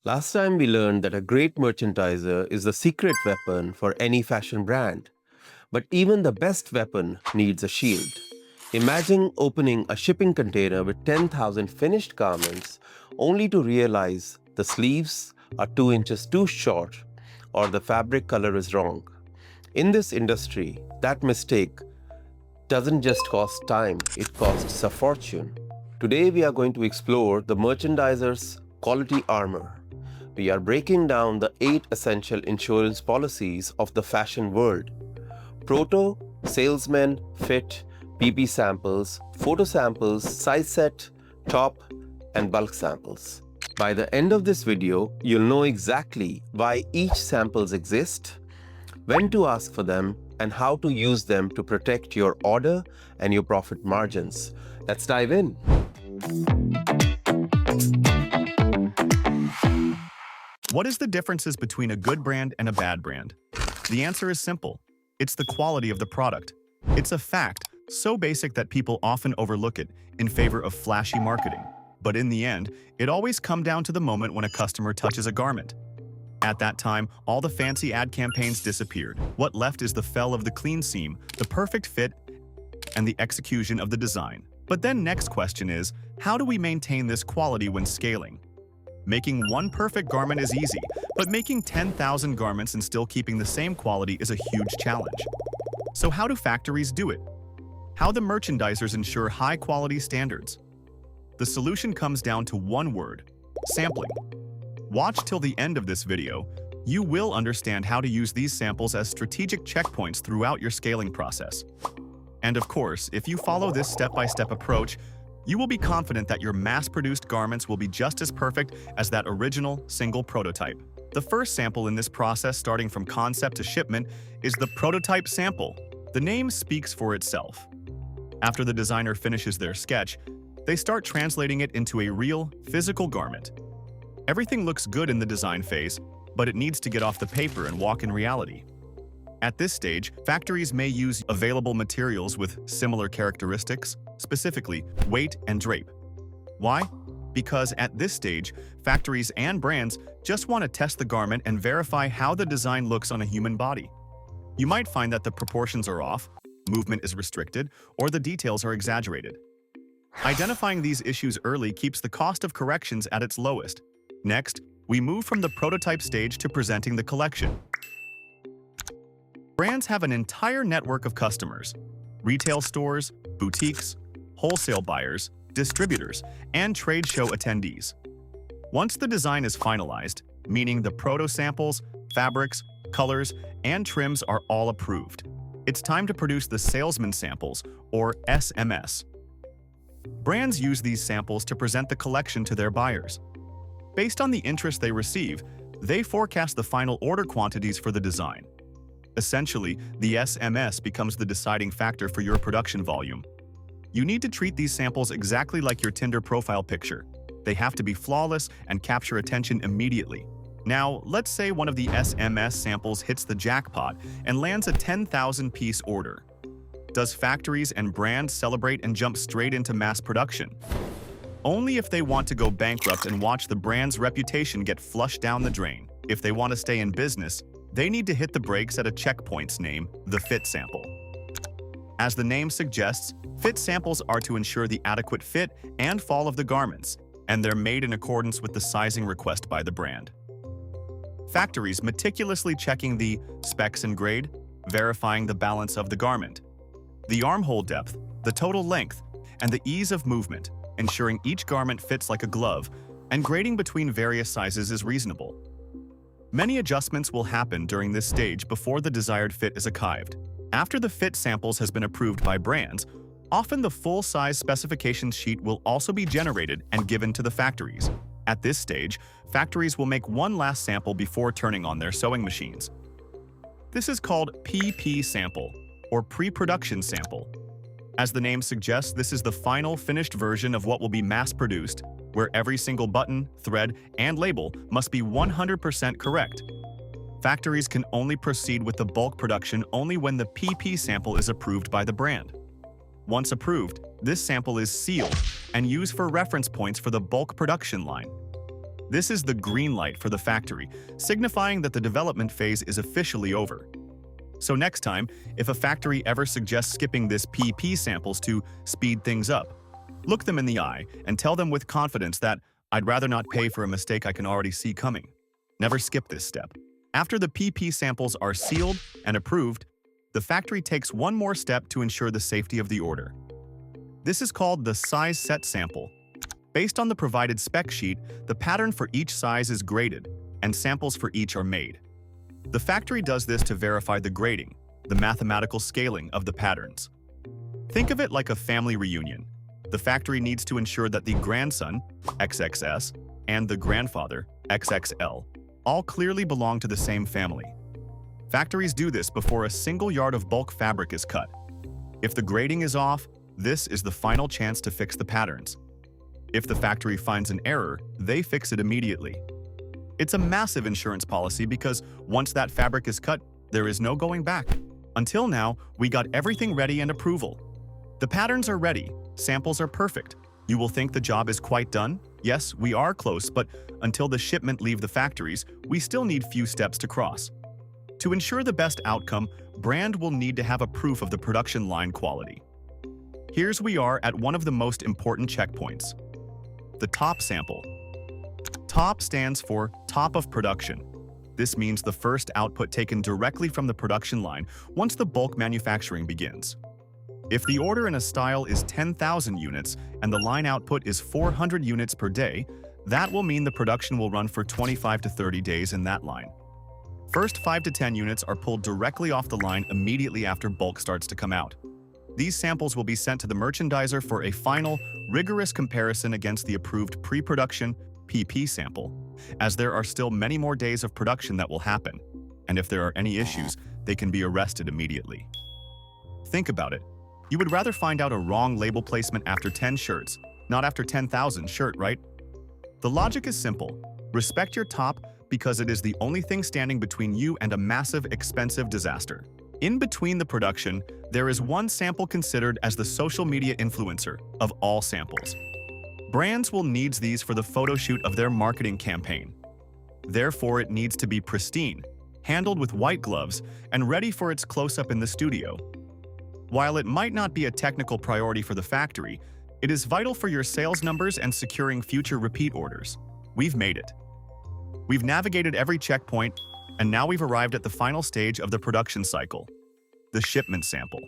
Last time we learned that a great merchandiser is the secret weapon for any fashion brand. But even the best weapon needs a shield. Imagine opening a shipping container with 10,000 finished garments only to realize the sleeves are 2 inches too short or the fabric color is wrong. In this industry, that mistake doesn't just cost time, it costs a fortune. Today, we are going to explore the merchandiser's quality armor. We are breaking down the 8 essential insurance policies of the fashion world: Proto, salesman, fit, PP samples, photo samples, size set, top, and bulk samples. By the end of this video, you'll know exactly why each samples exist, when to ask for them, and how to use them to protect your order and your profit margins. Let's dive in. What is the differences between a good brand and a bad brand? The answer is simple. It's the quality of the product. It's a fact, so basic that people often overlook it in favor of flashy marketing. But in the end, it always comes down to the moment when a customer touches a garment. At that time, all the fancy ad campaigns disappeared. What left is the feel of the clean seam, the perfect fit, and the execution of the design. But then next question is, how do we maintain this quality when scaling? Making one perfect garment is easy, but making 10,000 garments and still keeping the same quality is a huge challenge. So how do factories do it? How do merchandisers ensure high-quality standards? The solution comes down to one word: sampling. Watch till the end of this video. You will understand how to use these samples as strategic checkpoints throughout your scaling process. And of course, if you follow this step-by-step approach, you will be confident that your mass-produced garments will be just as perfect as that original single prototype. The first sample in this process, starting from concept to shipment, is the prototype sample. The name speaks for itself. After the designer finishes their sketch, they start translating it into a real, physical garment. Everything looks good in the design phase, but it needs to get off the paper and walk in reality. At this stage, factories may use available materials with similar characteristics, specifically weight and drape. Why? Because at this stage, factories and brands just want to test the garment and verify how the design looks on a human body. You might find that the proportions are off, movement is restricted, or the details are exaggerated. Identifying these issues early keeps the cost of corrections at its lowest. Next, we move from the prototype stage to presenting the collection. Brands have an entire network of customers: retail stores, boutiques, wholesale buyers, distributors, and trade show attendees. Once the design is finalized, meaning the proto samples, fabrics, colors, and trims are all approved, it's time to produce the salesman samples, or SMS. Brands use these samples to present the collection to their buyers. Based on the interest they receive, they forecast the final order quantities for the design. Essentially, the SMS becomes the deciding factor for your production volume. You need to treat these samples exactly like your Tinder profile picture. They have to be flawless and capture attention immediately. Now, let's say one of the SMS samples hits the jackpot and lands a 10,000-piece order. Does factories and brands celebrate and jump straight into mass production? Only if they want to go bankrupt and watch the brand's reputation get flushed down the drain. If they want to stay in business, they need to hit the brakes at a checkpoint's name, the fit sample. As the name suggests, fit samples are to ensure the adequate fit and fall of the garments, and they're made in accordance with the sizing request by the brand. Factories meticulously checking the specs and grade, verifying the balance of the garment, the armhole depth, the total length, and the ease of movement, ensuring each garment fits like a glove, and grading between various sizes is reasonable. Many adjustments will happen during this stage before the desired fit is achieved. After the fit samples has been approved by brands, often the full-size specifications sheet will also be generated and given to the factories. At this stage, factories will make one last sample before turning on their sewing machines. This is called PP sample, or pre-production sample. As the name suggests, this is the final finished version of what will be mass-produced, where every single button, thread, and label must be 100% correct. Factories can only proceed with the bulk production only when the PP sample is approved by the brand. Once approved, this sample is sealed and used for reference points for the bulk production line. This is the green light for the factory, signifying that the development phase is officially over. So next time, if a factory ever suggests skipping this PP samples to speed things up, look them in the eye and tell them with confidence that I'd rather not pay for a mistake I can already see coming. Never skip this step. After the PP samples are sealed and approved, the factory takes one more step to ensure the safety of the order. This is called the size set sample. Based on the provided spec sheet, the pattern for each size is graded, and samples for each are made. The factory does this to verify the grading, the mathematical scaling of the patterns. Think of it like a family reunion. The factory needs to ensure that the grandson, XXS, and the grandfather, XXL, all clearly belong to the same family. Factories do this before a single yard of bulk fabric is cut. If the grading is off, this is the final chance to fix the patterns. If the factory finds an error, they fix it immediately. It's a massive insurance policy because once that fabric is cut, there is no going back. Until now, we got everything ready and approval. The patterns are ready, samples are perfect. You will think the job is quite done? Yes, we are close, but until the shipment leave the factories, we still need few steps to cross. To ensure the best outcome, brand will need to have a proof of the production line quality. Here's we are at one of the most important checkpoints. The top sample. TOP stands for top of production. This means the first output taken directly from the production line once the bulk manufacturing begins. If the order in a style is 10,000 units and the line output is 400 units per day, that will mean the production will run for 25 to 30 days in that line. First 5 to 10 units are pulled directly off the line immediately after bulk starts to come out. These samples will be sent to the merchandiser for a final, rigorous comparison against the approved pre-production PP sample, as there are still many more days of production that will happen, and if there are any issues, they can be arrested immediately. Think about it. You would rather find out a wrong label placement after 10 shirts, not after 10,000 shirt, right? The logic is simple. Respect your top because it is the only thing standing between you and a massive, expensive disaster. In between the production, there is one sample considered as the social media influencer of all samples. Brands will need these for the photo shoot of their marketing campaign. Therefore, it needs to be pristine, handled with white gloves, and ready for its close-up in the studio. While it might not be a technical priority for the factory, it is vital for your sales numbers and securing future repeat orders. We've made it. We've navigated every checkpoint, and now we've arrived at the final stage of the production cycle, the shipment sample.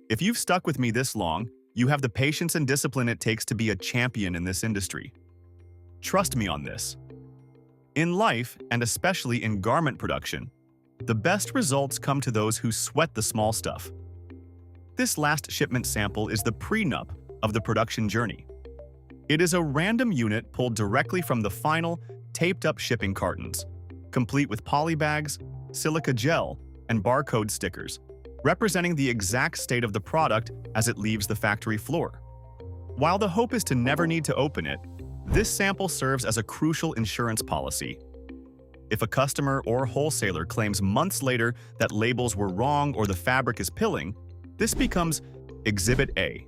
If you've stuck with me this long, you have the patience and discipline it takes to be a champion in this industry. Trust me on this. In life, and especially in garment production, the best results come to those who sweat the small stuff. This last shipment sample is the prenup of the production journey. It is a random unit pulled directly from the final, taped-up shipping cartons, complete with poly bags, silica gel, and barcode stickers, representing the exact state of the product as it leaves the factory floor. While the hope is to never need to open it, this sample serves as a crucial insurance policy. If a customer or wholesaler claims months later that labels were wrong or the fabric is pilling, this becomes Exhibit A.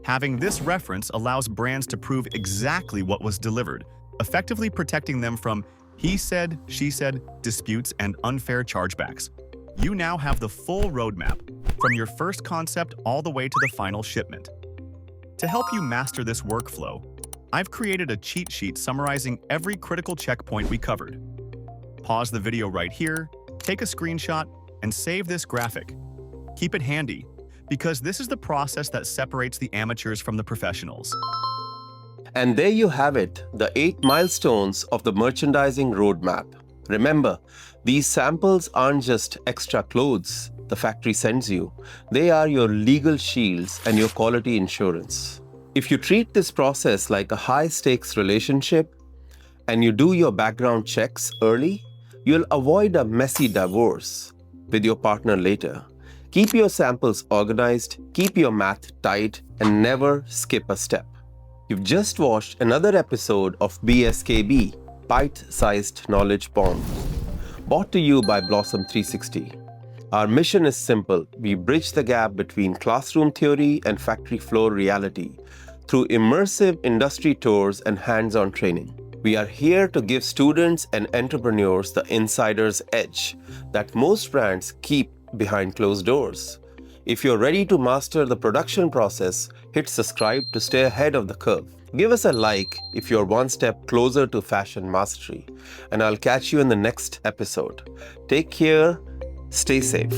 Having this reference allows brands to prove exactly what was delivered, effectively protecting them from he said, she said disputes and unfair chargebacks. You now have the full roadmap, from your first concept all the way to the final shipment. To help you master this workflow, I've created a cheat sheet summarizing every critical checkpoint we covered. Pause the video right here, take a screenshot, and save this graphic. Keep it handy, because this is the process that separates the amateurs from the professionals. And there you have it, the 8 milestones of the merchandising roadmap. Remember, these samples aren't just extra clothes the factory sends you. They are your legal shields and your quality insurance. If you treat this process like a high-stakes relationship and you do your background checks early, you'll avoid a messy divorce with your partner later. Keep your samples organized, keep your math tight, and never skip a step. You've just watched another episode of BSKB, Bite-Sized Knowledge Bomb, brought to you by Blossom 360. Our mission is simple. We bridge the gap between classroom theory and factory floor reality through immersive industry tours and hands-on training. We are here to give students and entrepreneurs the insider's edge that most brands keep behind closed doors. If you're ready to master the production process, hit subscribe to stay ahead of the curve. Give us a like if you're one step closer to fashion mastery, and I'll catch you in the next episode. Take care, stay safe.